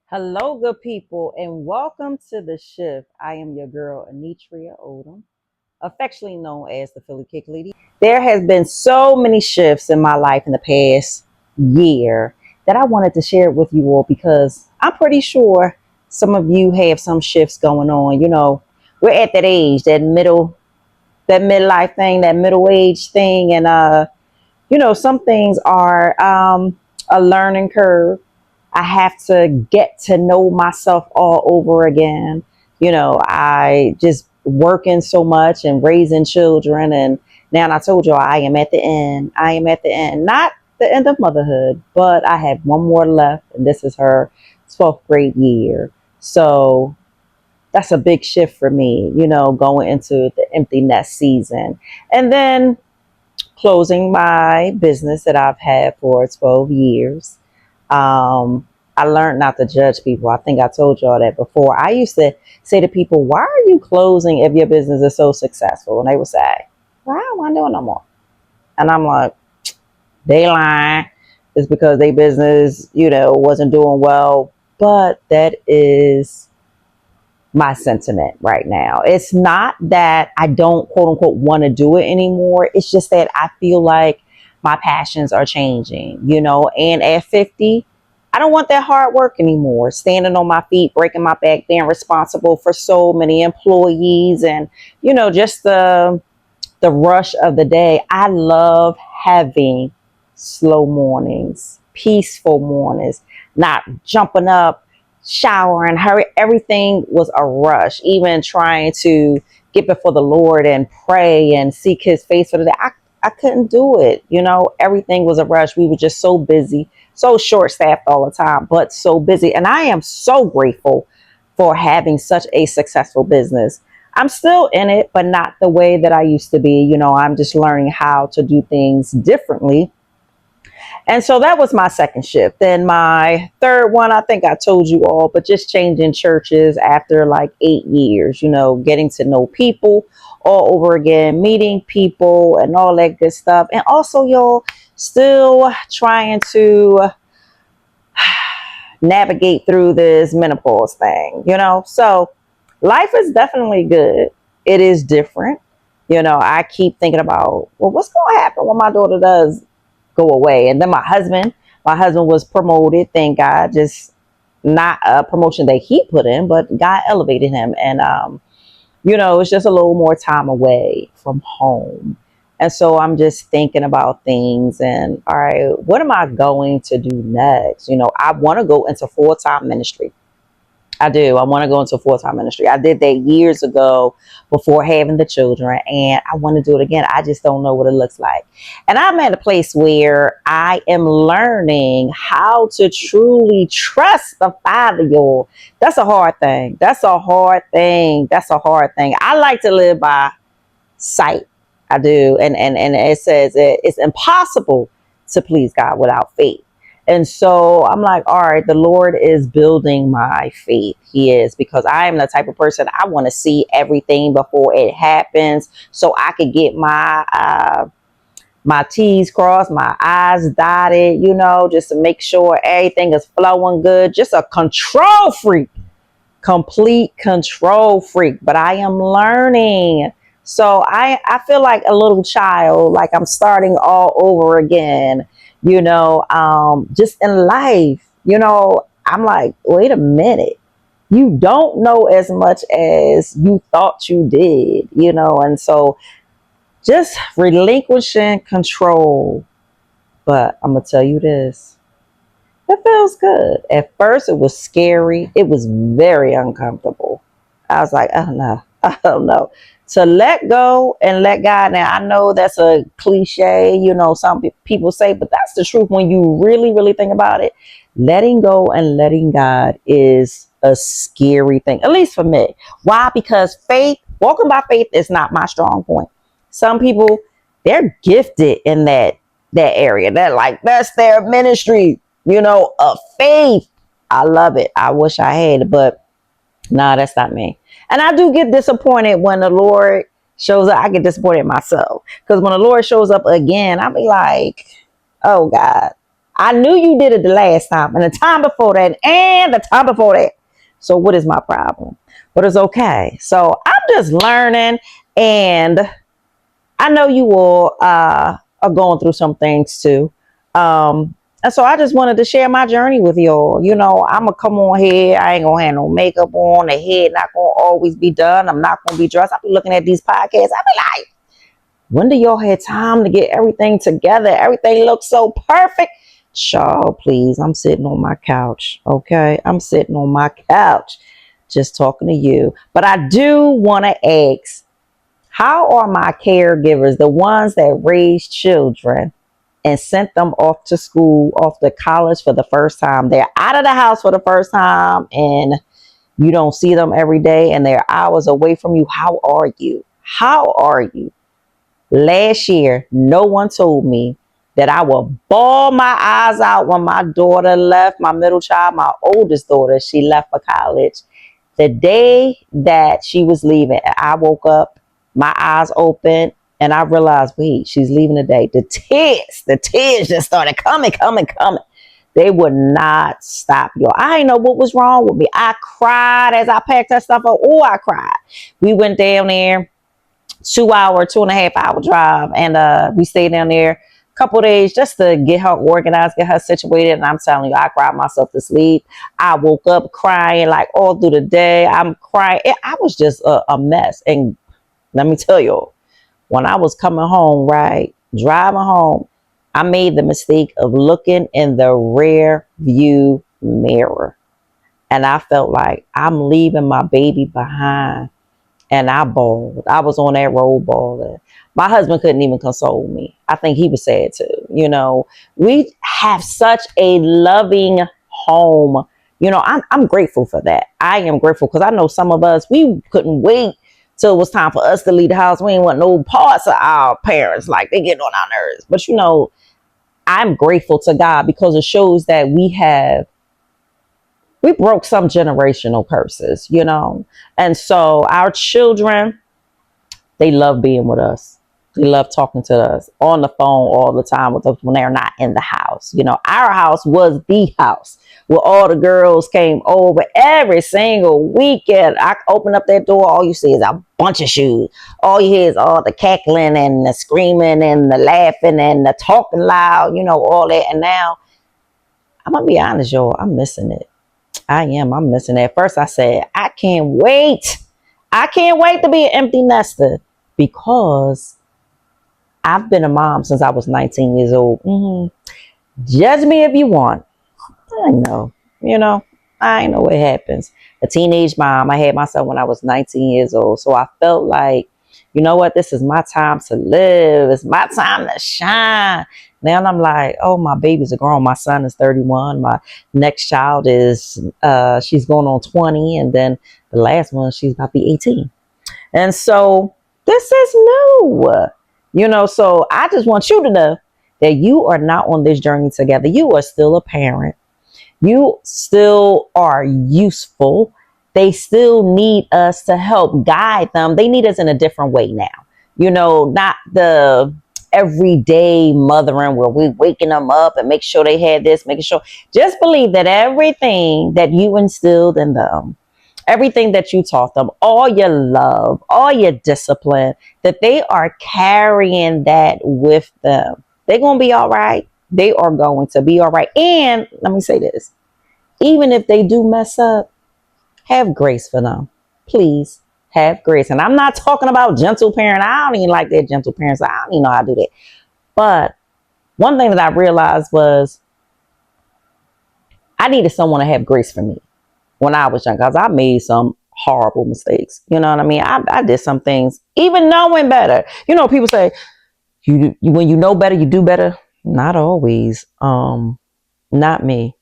Hello, good people, and welcome to The Shift. I am your girl, Anitria Odom, affectionately known as the Philly Kick Lady. There has been so many shifts in my life in the past year that I wanted to share it with you all because I'm pretty sure some of you have some shifts going on. We're at that age, that midlife thing, that middle age thing, and some things are a learning curve. I have to get to know myself all over again. I just working so much and raising children. And now I told you I am at the end. I am at the end. Not the end of motherhood, but I have one more left. And this is her 12th grade year. So that's a big shift for me, going into the empty nest season. And then closing my business that I've had for 12 years. I learned not to judge people. I think I told y'all that before. I used to say to people, why are you closing if your business is so successful? And they would say, well, I don't want to do it no more. And I'm like, they lying. It's because their business, wasn't doing well. But that is my sentiment right now. It's not that I don't quote unquote want to do it anymore. It's just that I feel like my passions are changing, and at 50, I don't want that hard work anymore. Standing on my feet, breaking my back, being responsible for so many employees and, just the rush of the day. I love having slow mornings, peaceful mornings, not jumping up, showering, hurry. Everything was a rush. Even trying to get before the Lord and pray and seek his face for the day. I couldn't do it. Everything was a rush. We were just so busy, so short staffed all the time, but so busy. And I am so grateful for having such a successful business. I'm still in it, but not the way that I used to be. I'm just learning how to do things differently. And so that was my second shift. Then my third one, I think I told you all, but just changing churches after like 8 years, getting to know people all over again, meeting people and all that good stuff. And also, y'all, still trying to navigate through this menopause thing. So life is definitely good. It is different. I keep thinking about, well, what's going to happen when my daughter does go away? And then my husband was promoted, thank God, just not a promotion that he put in, but God elevated him. And, it's just a little more time away from home. And so I'm just thinking about things and, all right, what am I going to do next? I want to go into full-time ministry. I do. I want to go into full-time ministry. I did that years ago before having the children, and I want to do it again. I just don't know what it looks like. And I'm at a place where I am learning how to truly trust the Father, y'all. That's a hard thing. That's a hard thing. That's a hard thing. I like to live by sight. I do. And it says it's impossible to please God without faith. And so I'm like, all right, the Lord is building my faith. He is, because I am the type of person, I want to see everything before it happens so I could get my T's crossed, my I's dotted, just to make sure everything is flowing good. Just a control freak, complete control freak. But I am learning. So I feel like a little child, like I'm starting all over again, just in life. I'm like, wait a minute. You don't know as much as you thought you did, and so just relinquishing control. But I'm going to tell you this. It feels good. At first, it was scary. It was very uncomfortable. I was like, oh no, oh no. To let go and let God. Now, I know that's a cliche, some people say, but that's the truth when you really, really think about it. Letting go and letting God is a scary thing, at least for me. Why? Because walking by faith is not my strong point. Some people, they're gifted in that area. That's their ministry, of faith. I love it. I wish I had it, but nah, that's not me. And I do get disappointed when the Lord shows up. I get disappointed myself because when the Lord shows up again, I'll be like, oh God, I knew you did it the last time, and the time before that, and the time before that. So what is my problem? But it's okay. So I'm just learning, and I know you all are going through some things too. And so I just wanted to share my journey with y'all. You know, I'm going to come on here. I ain't going to have no makeup on. The head not going to always be done. I'm not going to be dressed. I'll be looking at these podcasts. I'll be like, when do y'all have time to get everything together? Everything looks so perfect. Child, please. I'm sitting on my couch. Okay. I'm sitting on my couch just talking to you. But I do want to ask, how are my caregivers, the ones that raise children and sent them off to school, off to college for the first time? They're out of the house for the first time and you don't see them every day and they're hours away from you. How are you? How are you? Last year, no one told me that I would bawl my eyes out when my daughter left, my middle child, my oldest daughter, she left for college. The day that she was leaving, I woke up, my eyes open, and I realized, wait, she's leaving today. The tears just started coming. They would not stop, y'all. I didn't know what was wrong with me. I cried as I packed that stuff up. Oh, I cried. We went down there, 2.5 hour drive, and we stayed down there a couple of days just to get her organized, get her situated. And I'm telling you, I cried myself to sleep. I woke up crying like all through the day. I'm crying. I was just a mess. And let me tell you, when I was coming home, right, driving home, I made the mistake of looking in the rear view mirror. And I felt like I'm leaving my baby behind. And I bawled. I was on that road bawling. My husband couldn't even console me. I think he was sad too. You know, we have such a loving home. You know, I'm grateful for that. I am grateful because I know some of us, we couldn't wait till it was time for us to leave the house. We ain't want no parts of our parents. Like, they getting on our nerves. But, you know, I'm grateful to God because it shows that we broke some generational curses, you know. And so our children, they love being with us. They love talking to us on the phone all the time with us when they're not in the house. You know, our house was the house where all the girls came over every single weekend. I open up that door, all you see is a bunch of shoes. All you hear is all the cackling and the screaming and the laughing and the talking loud, you know, all that. And now, I'm going to be honest, y'all, I'm missing it. I am. I'm missing it. At first, I said, I can't wait. I can't wait to be an empty nester because I've been a mom since I was 19 years old. Judge me if you want. I know. You know, I know what happens. A teenage mom. I had myself when I was 19 years old. So I felt like, you know what? This is my time to live. It's my time to shine. Now I'm like, oh, my babies are grown. My son is 31. My next child is, she's going on 20. And then the last one, she's about to be 18. And so this is new, you know, so I just want you to know that you are not on this journey together. You are still a parent. You still are useful. They still need us to help guide them. They need us in a different way now. You know, not the everyday mothering where we waking them up and make sure they had this, making sure. Just believe that everything that you instilled in them, everything that you taught them, all your love, all your discipline, that they are carrying that with them. They're going to be all right. They are going to be all right. And let me say this, even if they do mess up, have grace for them. Please have grace. And I'm not talking about gentle parent. I don't even like that gentle parents. I don't even know how to do that. But one thing that I realized was I needed someone to have grace for me when I was young, because I made some horrible mistakes. You know what I mean? I did some things, even knowing better. You know, people say, you when you know better, you do better. Not always. Not me.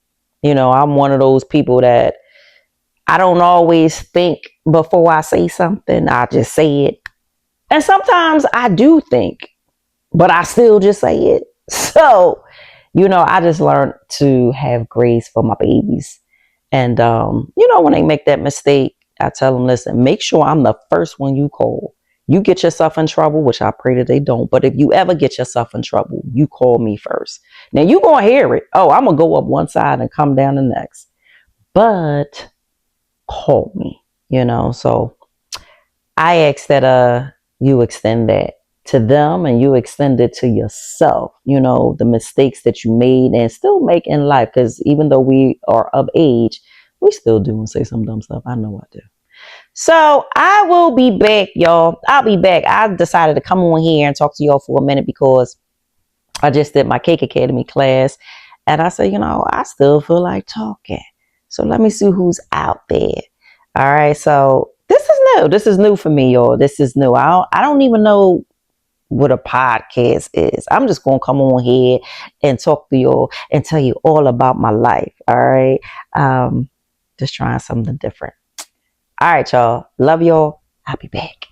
You know, I'm one of those people that I don't always think before I say something. I just say it. And sometimes I do think, but I still just say it. So, you know, I just learned to have grace for my babies. And, you know, when they make that mistake, I tell them, listen, make sure I'm the first one you call. You get yourself in trouble, which I pray that they don't. But if you ever get yourself in trouble, you call me first. Now you gonna hear it. Oh, I'm gonna go up one side and come down the next. But call me, So I ask that you extend that to them and you extend it to yourself, the mistakes that you made and still make in life. Because even though we are of age, we still do and say some dumb stuff. I know I do. So I will be back, y'all. I'll be back. I decided to come on here and talk to y'all for a minute because I just did my Cake Academy class. And I said, I still feel like talking. So let me see who's out there. All right. So this is new. This is new for me, y'all. This is new. I don't even know what a podcast is. I'm just going to come on here and talk to y'all and tell you all about my life. All right. Just trying something different. All right, y'all. Love y'all. I'll be back.